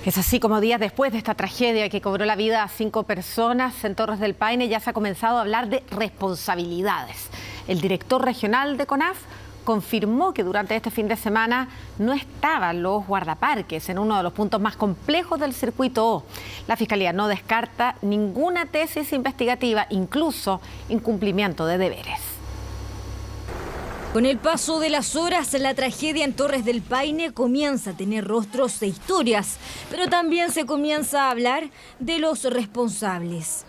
Es así como días después de esta tragedia que cobró la vida a 5 personas en Torres del Paine, ya se ha comenzado a hablar de responsabilidades. El director regional de CONAF confirmó que durante este fin de semana no estaban los guardaparques en uno de los puntos más complejos del circuito O. La Fiscalía no descarta ninguna tesis investigativa, incluso incumplimiento de deberes. Con el paso de las horas, la tragedia en Torres del Paine comienza a tener rostros e historias, pero también se comienza a hablar de los responsables.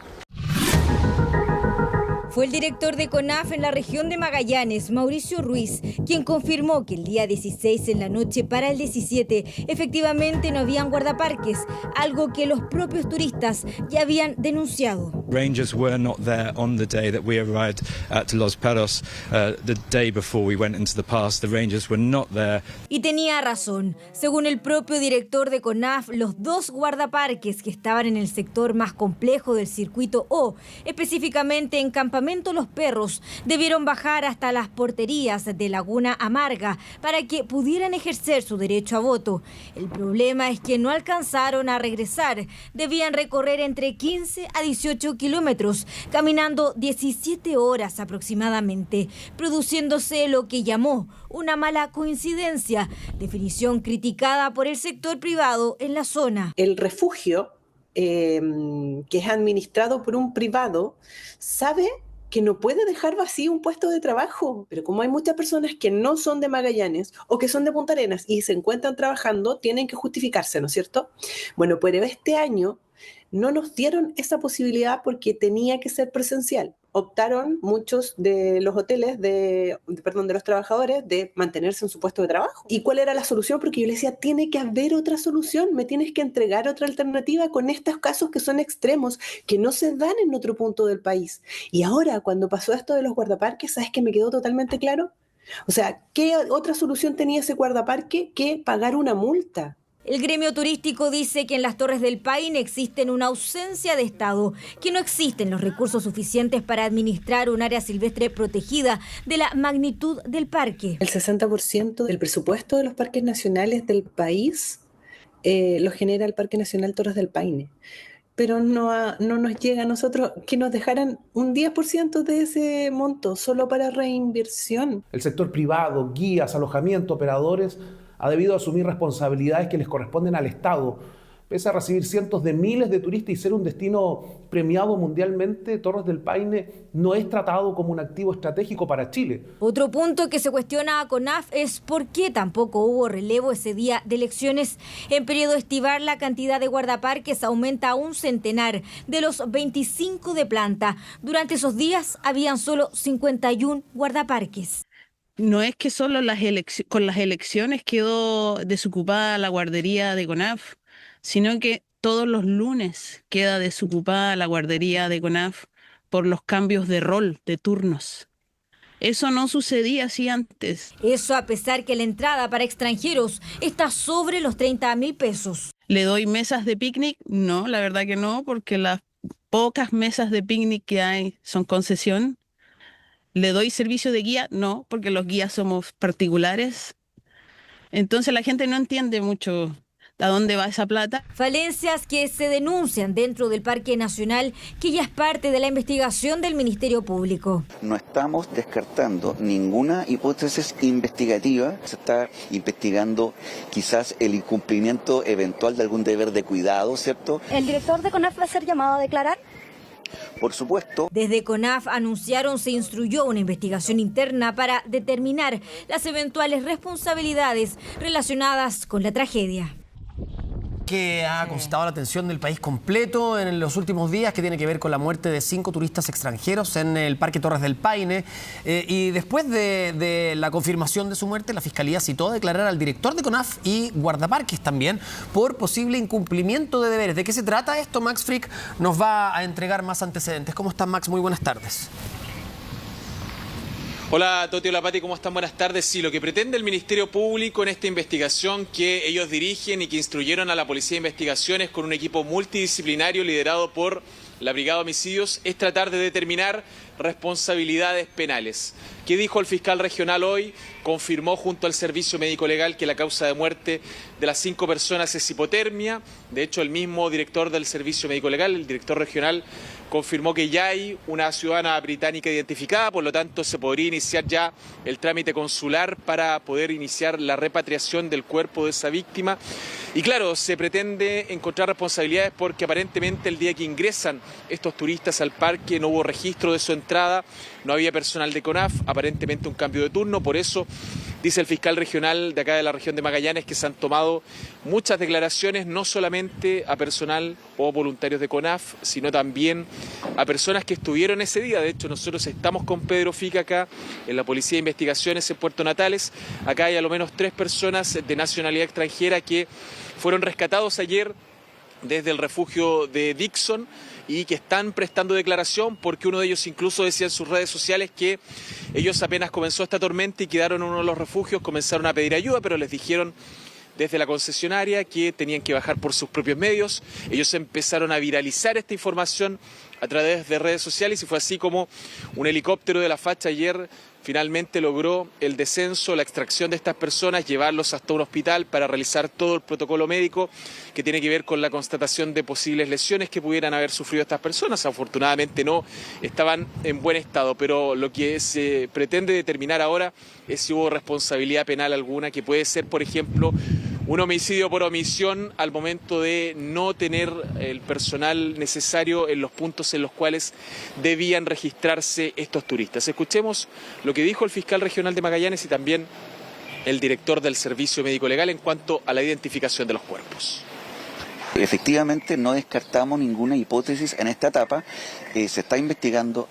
Fue el director de CONAF en la región de Magallanes, Mauricio Ruiz, quien confirmó que el día 16 en la noche para el 17 efectivamente no habían guardaparques, algo que los propios turistas ya habían denunciado. Rangers were not there on the day that we arrived at Los Perros. The day before we went into the pass, the Rangers were not there. Y tenía razón. Según el propio director de CONAF, los 2 guardaparques que estaban en el sector más complejo del circuito O, específicamente en Campamento Los Perros, debieron bajar hasta las porterías de Laguna Amarga para que pudieran ejercer su derecho a voto. El problema es que no alcanzaron a regresar. Debían recorrer entre 15 a 18 kilómetros, caminando 17 horas aproximadamente, produciéndose lo que llamó una mala coincidencia, definición criticada por el sector privado en la zona. El refugio, que es administrado por un privado, sabe que no puede dejar vacío un puesto de trabajo, pero como hay muchas personas que no son de Magallanes o que son de Punta Arenas y se encuentran trabajando, tienen que justificarse, ¿no es cierto? Bueno, pero este año no nos dieron esa posibilidad porque tenía que ser presencial. Optaron muchos de los hoteles, de los trabajadores, de mantenerse en su puesto de trabajo. ¿Y cuál era la solución? Porque yo les decía, tiene que haber otra solución, me tienes que entregar otra alternativa con estos casos que son extremos, que no se dan en otro punto del país. Y ahora, cuando pasó esto de los guardaparques, ¿sabes qué me quedó totalmente claro? O sea, ¿qué otra solución tenía ese guardaparque que pagar una multa? El gremio turístico dice que en las Torres del Paine existen una ausencia de Estado, que no existen los recursos suficientes para administrar un área silvestre protegida de la magnitud del parque. El 60% del presupuesto de los parques nacionales del país lo genera el Parque Nacional Torres del Paine. Pero no nos llega a nosotros que nos dejaran un 10% de ese monto solo para reinversión. El sector privado, guías, alojamiento, operadores, ha debido asumir responsabilidades que les corresponden al Estado. Pese a recibir cientos de miles de turistas y ser un destino premiado mundialmente, Torres del Paine no es tratado como un activo estratégico para Chile. Otro punto que se cuestiona a CONAF es por qué tampoco hubo relevo ese día de elecciones. En periodo estival, la cantidad de guardaparques aumenta a un centenar de los 25 de planta. Durante esos días habían solo 51 guardaparques. No es que solo con las elecciones quedó desocupada la guardería de CONAF, sino que todos los lunes queda desocupada la guardería de CONAF por los cambios de rol, de turnos. Eso no sucedía así antes. Eso a pesar que la entrada para extranjeros está sobre los 30.000 pesos. ¿Le doy mesas de picnic? No, la verdad que no, porque las pocas mesas de picnic que hay son concesión. ¿Le doy servicio de guía? No, porque los guías somos particulares. Entonces la gente no entiende mucho a dónde va esa plata. Falencias que se denuncian dentro del Parque Nacional, que ya es parte de la investigación del Ministerio Público. No estamos descartando ninguna hipótesis investigativa. Se está investigando quizás el incumplimiento eventual de algún deber de cuidado, ¿cierto? ¿El director de CONAF va a ser llamado a declarar? Por supuesto. Desde CONAF anunciaron se instruyó una investigación interna para determinar las eventuales responsabilidades relacionadas con la tragedia. Que ha concentrado la atención del país completo en los últimos días, que tiene que ver con la muerte de 5 turistas extranjeros en el Parque Torres del Paine. Y después de la confirmación de su muerte, la Fiscalía citó a declarar al director de CONAF y guardaparques también por posible incumplimiento de deberes. ¿De qué se trata esto? Max Frick nos va a entregar más antecedentes. ¿Cómo estás, Max? Muy buenas tardes. Hola Toti, hola Pati, ¿cómo están? Buenas tardes. Sí, lo que pretende el Ministerio Público en esta investigación que ellos dirigen y que instruyeron a la Policía de Investigaciones con un equipo multidisciplinario liderado por la Brigada de Homicidios es tratar de determinar responsabilidades penales. ¿Qué dijo el fiscal regional hoy? Confirmó junto al Servicio Médico Legal que la causa de muerte de las 5 personas es hipotermia. De hecho, el mismo director del Servicio Médico Legal, el director regional, confirmó que ya hay una ciudadana británica identificada, por lo tanto se podría iniciar ya el trámite consular para poder iniciar la repatriación del cuerpo de esa víctima. Y claro, se pretende encontrar responsabilidades porque aparentemente el día que ingresan estos turistas al parque no hubo registro de su entrada, no había personal de CONAF, aparentemente un cambio de turno, por eso dice el fiscal regional de acá de la región de Magallanes que se han tomado muchas declaraciones, no solamente a personal o voluntarios de CONAF, sino también a personas que estuvieron ese día. De hecho, nosotros estamos con Pedro Fica acá en la Policía de Investigaciones en Puerto Natales. Acá hay a lo menos 3 personas de nacionalidad extranjera que fueron rescatados ayer desde el refugio de Dixon y que están prestando declaración porque uno de ellos incluso decía en sus redes sociales que ellos apenas comenzó esta tormenta y quedaron en uno de los refugios, comenzaron a pedir ayuda, pero les dijeron desde la concesionaria que tenían que bajar por sus propios medios. Ellos empezaron a viralizar esta información a través de redes sociales y fue así como un helicóptero de la Facha ayer finalmente logró el descenso, la extracción de estas personas, llevarlos hasta un hospital para realizar todo el protocolo médico que tiene que ver con la constatación de posibles lesiones que pudieran haber sufrido estas personas. Afortunadamente no estaban en buen estado, pero lo que se pretende determinar ahora es si hubo responsabilidad penal alguna, que puede ser, por ejemplo, un homicidio por omisión al momento de no tener el personal necesario en los puntos en los cuales debían registrarse estos turistas. Escuchemos lo que dijo el fiscal regional de Magallanes y también el director del Servicio Médico Legal en cuanto a la identificación de los cuerpos. Efectivamente, no descartamos ninguna hipótesis en esta etapa. Se está investigando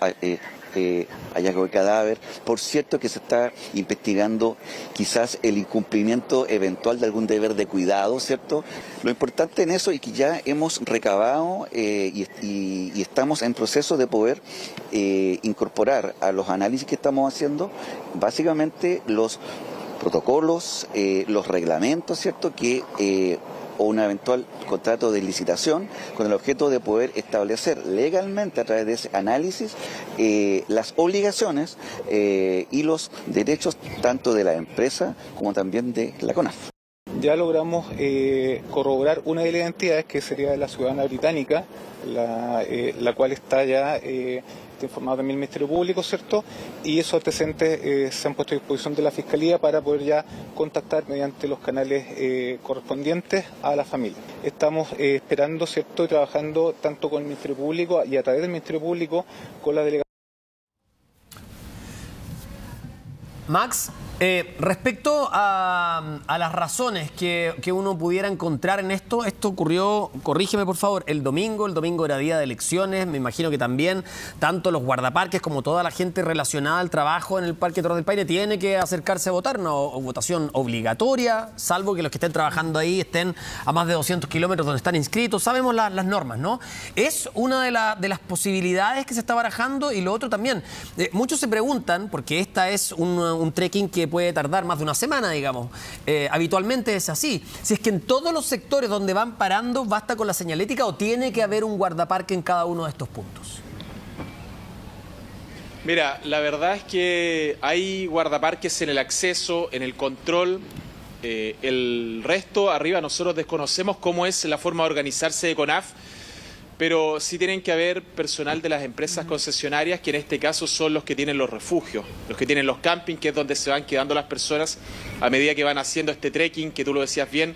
hallazgo de cadáver. Por cierto que se está investigando quizás el incumplimiento eventual de algún deber de cuidado, ¿cierto? Lo importante en eso es que ya hemos recabado y estamos en proceso de poder incorporar a los análisis que estamos haciendo básicamente los protocolos, los reglamentos, ¿cierto? O un eventual contrato de licitación con el objeto de poder establecer legalmente a través de ese análisis las obligaciones y los derechos tanto de la empresa como también de la CONAF. Ya logramos corroborar una de las identidades que sería la ciudadana británica, la cual está ya informado también el Ministerio Público, ¿cierto? Y esos antecedentes se han puesto a disposición de la Fiscalía para poder ya contactar mediante los canales correspondientes a la familia. Estamos esperando, ¿cierto? Y trabajando tanto con el Ministerio Público y a través del Ministerio Público con la delegación. Max, respecto a las razones que uno pudiera encontrar en esto ocurrió, corrígeme por favor, el domingo era día de elecciones, me imagino que también tanto los guardaparques como toda la gente relacionada al trabajo en el Parque Torres del Paine tiene que acercarse a votar, una votación obligatoria, salvo que los que estén trabajando ahí estén a más de 200 kilómetros donde están inscritos, sabemos las normas, ¿no? Es una de las posibilidades que se está barajando y lo otro también, muchos se preguntan, porque esta es un trekking que puede tardar más de una semana, digamos. Habitualmente es así. Si es que en todos los sectores donde van parando basta con la señalética o tiene que haber un guardaparque en cada uno de estos puntos. Mira, la verdad es que hay guardaparques en el acceso, en el control. El resto, arriba, nosotros desconocemos cómo es la forma de organizarse de CONAF, pero sí tienen que haber personal de las empresas concesionarias, que en este caso son los que tienen los refugios, los que tienen los campings, que es donde se van quedando las personas a medida que van haciendo este trekking, que tú lo decías bien,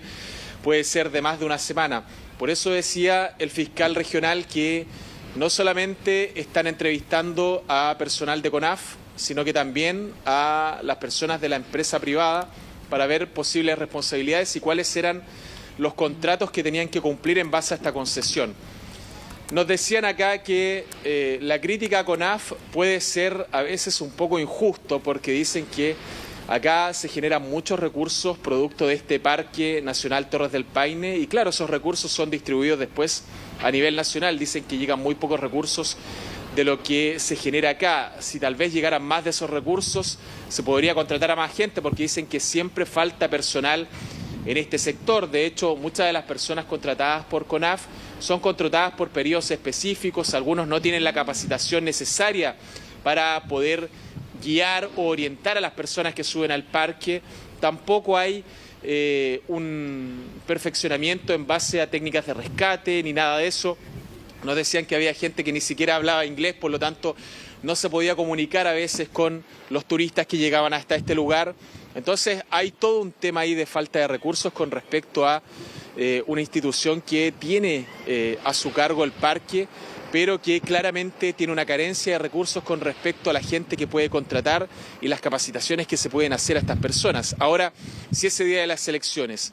puede ser de más de una semana. Por eso decía el fiscal regional que no solamente están entrevistando a personal de CONAF, sino que también a las personas de la empresa privada para ver posibles responsabilidades y cuáles eran los contratos que tenían que cumplir en base a esta concesión. Nos decían acá que la crítica a CONAF puede ser a veces un poco injusto porque dicen que acá se generan muchos recursos producto de este Parque Nacional Torres del Paine y claro, esos recursos son distribuidos después a nivel nacional. Dicen que llegan muy pocos recursos de lo que se genera acá. Si tal vez llegaran más de esos recursos, se podría contratar a más gente porque dicen que siempre falta personal en este sector. De hecho, muchas de las personas contratadas por CONAF son contratadas por periodos específicos, algunos no tienen la capacitación necesaria para poder guiar o orientar a las personas que suben al parque. Tampoco hay un perfeccionamiento en base a técnicas de rescate ni nada de eso. Nos decían que había gente que ni siquiera hablaba inglés, por lo tanto no se podía comunicar a veces con los turistas que llegaban hasta este lugar. Entonces hay todo un tema ahí de falta de recursos con respecto a una institución que tiene a su cargo el parque, pero que claramente tiene una carencia de recursos con respecto a la gente que puede contratar y las capacitaciones que se pueden hacer a estas personas. Ahora, si ese día de las elecciones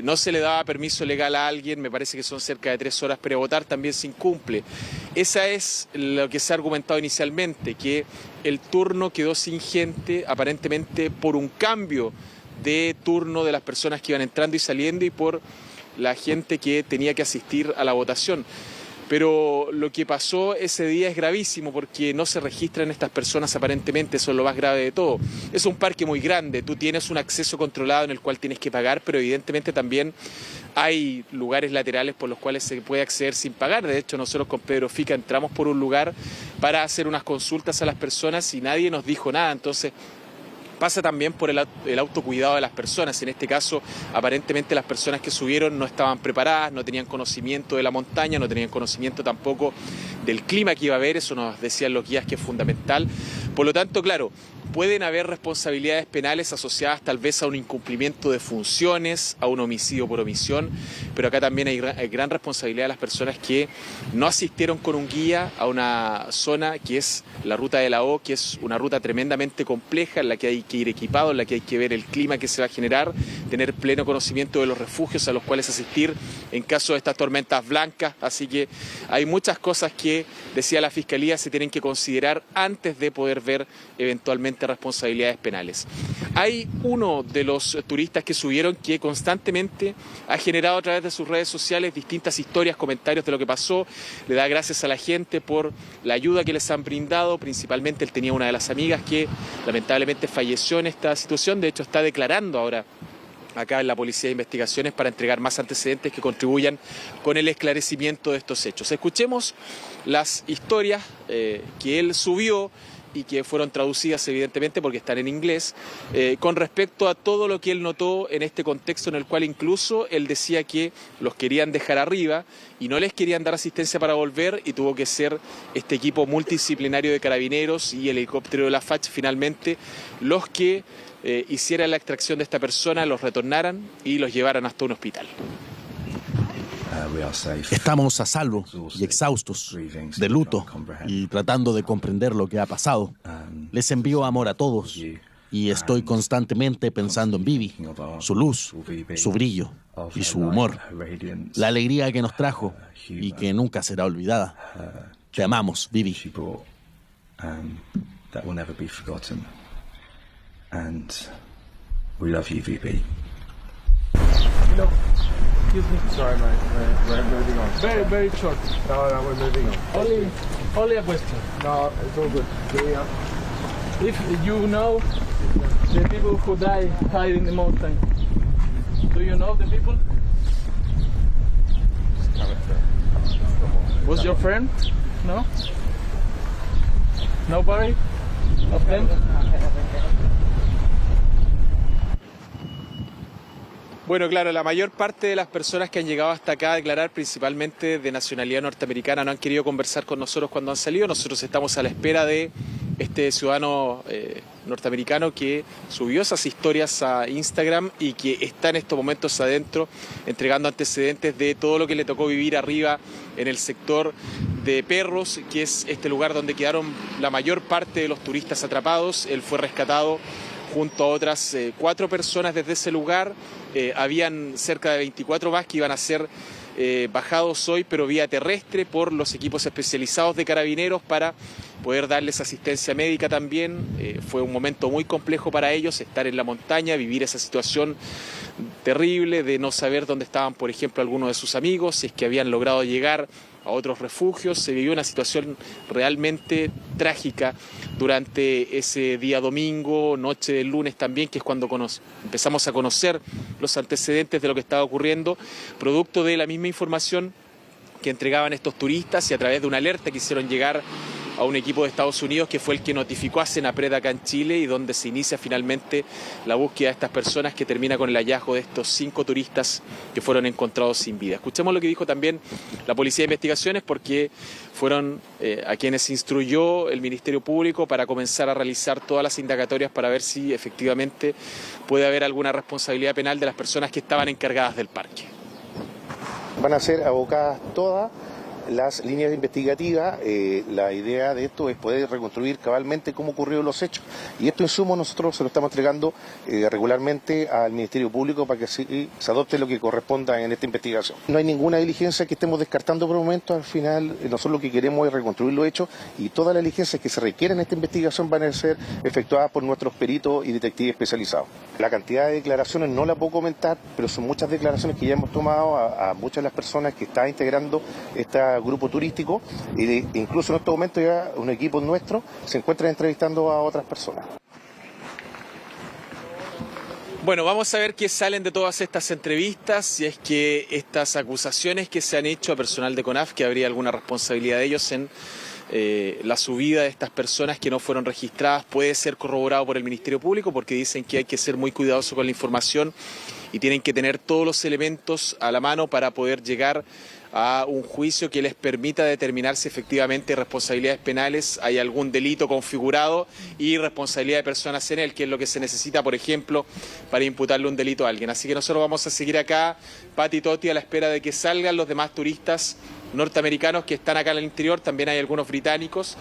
no se le daba permiso legal a alguien, me parece que son cerca de 3 horas para votar, también se incumple. Esa es lo que se ha argumentado inicialmente, que el turno quedó sin gente, aparentemente por un cambio de turno de las personas que iban entrando y saliendo y por la gente que tenía que asistir a la votación. Pero lo que pasó ese día es gravísimo porque no se registran estas personas aparentemente, eso es lo más grave de todo. Es un parque muy grande, tú tienes un acceso controlado en el cual tienes que pagar, pero evidentemente también hay lugares laterales por los cuales se puede acceder sin pagar. De hecho, nosotros con Pedro Fica entramos por un lugar para hacer unas consultas a las personas y nadie nos dijo nada, entonces pasa también por el autocuidado de las personas. En este caso, aparentemente las personas que subieron no estaban preparadas, no tenían conocimiento de la montaña, no tenían conocimiento tampoco del clima que iba a haber, eso nos decían los guías que es fundamental. Por lo tanto, claro, pueden haber responsabilidades penales asociadas tal vez a un incumplimiento de funciones, a un homicidio por omisión, pero acá también hay gran responsabilidad de las personas que no asistieron con un guía a una zona que es la ruta de la O, que es una ruta tremendamente compleja en la que hay que ir equipado, en la que hay que ver el clima que se va a generar, tener pleno conocimiento de los refugios a los cuales asistir en caso de estas tormentas blancas. Así que hay muchas cosas que, decía la Fiscalía, se tienen que considerar antes de poder ver eventualmente responsabilidades penales. Hay uno de los turistas que subieron que constantemente ha generado a través de sus redes sociales distintas historias, comentarios de lo que pasó, le da gracias a la gente por la ayuda que les han brindado, principalmente él tenía una de las amigas que lamentablemente falleció en esta situación, de hecho está declarando ahora acá en la Policía de Investigaciones para entregar más antecedentes que contribuyan con el esclarecimiento de estos hechos. Escuchemos las historias que él subió y que fueron traducidas evidentemente porque están en inglés, con respecto a todo lo que él notó en este contexto en el cual incluso él decía que los querían dejar arriba y no les querían dar asistencia para volver y tuvo que ser este equipo multidisciplinario de carabineros y el helicóptero de la FACH finalmente los que hicieran la extracción de esta persona, los retornaran y los llevaran hasta un hospital. Estamos a salvo y exhaustos, de luto y tratando de comprender lo que ha pasado. Les envío amor a todos y estoy constantemente pensando en Vivi, su luz, su brillo y su humor, la alegría que nos trajo y que nunca será olvidada. Te amamos, Vivi. Excuse me. Sorry, we're moving on. Very short. No, we're moving on. Only a question. No, it's all good. If you know the people who died in the mountain, do you know the people? Was your friend? No? Nobody of them? Bueno, claro, la mayor parte de las personas que han llegado hasta acá a declarar, principalmente de nacionalidad norteamericana, no han querido conversar con nosotros cuando han salido. Nosotros estamos a la espera de este ciudadano norteamericano que subió esas historias a Instagram y que está en estos momentos adentro entregando antecedentes de todo lo que le tocó vivir arriba en el sector de Perros, que es este lugar donde quedaron la mayor parte de los turistas atrapados. Él fue rescatado junto a otras 4 personas desde ese lugar. Habían cerca de 24 más que iban a ser bajados hoy, pero vía terrestre por los equipos especializados de carabineros para poder darles asistencia médica también. Fue un momento muy complejo para ellos estar en la montaña, vivir esa situación terrible de no saber dónde estaban, por ejemplo, algunos de sus amigos, si es que habían logrado llegar a otros refugios. Se vivió una situación realmente trágica durante ese día domingo, noche del lunes también, que es cuando empezamos a conocer los antecedentes de lo que estaba ocurriendo, producto de la misma información que entregaban estos turistas y a través de una alerta que hicieron llegar a un equipo de Estados Unidos que fue el que notificó a Senapred acá en Chile y donde se inicia finalmente la búsqueda de estas personas que termina con el hallazgo de estos 5 turistas que fueron encontrados sin vida. Escuchemos lo que dijo también la Policía de Investigaciones porque fueron a quienes instruyó el Ministerio Público para comenzar a realizar todas las indagatorias para ver si efectivamente puede haber alguna responsabilidad penal de las personas que estaban encargadas del parque. Van a ser abocadas todas las líneas investigativas. La idea de esto es poder reconstruir cabalmente cómo ocurrieron los hechos. Y estos insumos nosotros se lo estamos entregando regularmente al Ministerio Público para que se adopte lo que corresponda en esta investigación. No hay ninguna diligencia que estemos descartando por el momento. Al final nosotros lo que queremos es reconstruir los hechos y todas las diligencias que se requieren en esta investigación van a ser efectuadas por nuestros peritos y detectives especializados. La cantidad de declaraciones no la puedo comentar, pero son muchas declaraciones que ya hemos tomado a muchas de las personas que están integrando esta grupo turístico e incluso en estos momentos ya un equipo nuestro se encuentra entrevistando a otras personas. Bueno, vamos a ver qué salen de todas estas entrevistas, si es que estas acusaciones que se han hecho a personal de CONAF, que habría alguna responsabilidad de ellos en la subida de estas personas que no fueron registradas, puede ser corroborado por el Ministerio Público porque dicen que hay que ser muy cuidadoso con la información y tienen que tener todos los elementos a la mano para poder llegar a un juicio que les permita determinar si efectivamente responsabilidades penales, hay algún delito configurado y responsabilidad de personas en él, que es lo que se necesita, por ejemplo, para imputarle un delito a alguien. Así que nosotros vamos a seguir acá, Pati y Toti, a la espera de que salgan los demás turistas norteamericanos que están acá en el interior, también hay algunos británicos,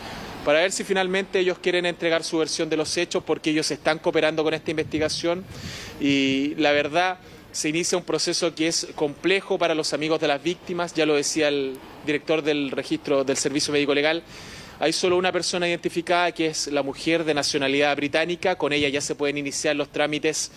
para ver si finalmente ellos quieren entregar su versión de los hechos, porque ellos están cooperando con esta investigación y la verdad se inicia un proceso que es complejo para los amigos de las víctimas, ya lo decía el director del registro del Servicio Médico Legal. Hay solo una persona identificada que es la mujer de nacionalidad británica, con ella ya se pueden iniciar los trámites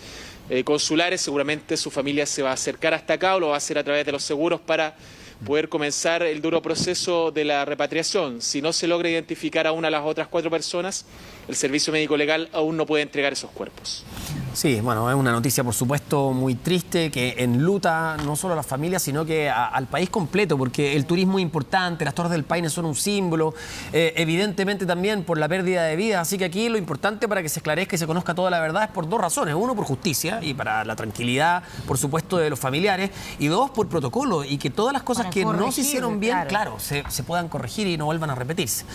consulares, seguramente su familia se va a acercar hasta acá o lo va a hacer a través de los seguros para poder comenzar el duro proceso de la repatriación. Si no se logra identificar aún a las otras 4 personas, el Servicio Médico Legal aún no puede entregar esos cuerpos. Sí, bueno, es una noticia por supuesto muy triste que enluta no solo a las familias sino que al país completo, porque el turismo es importante, las Torres del Paine son un símbolo, evidentemente también por la pérdida de vidas, así que aquí lo importante para que se esclarezca y se conozca toda la verdad es por 2 razones, 1 por justicia y para la tranquilidad por supuesto de los familiares y 2 por protocolo y que todas las cosas que no se hicieron bien, claro, se puedan corregir y no vuelvan a repetirse.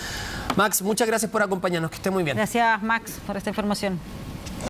Max, muchas gracias por acompañarnos, que esté muy bien. Gracias Max por esta información.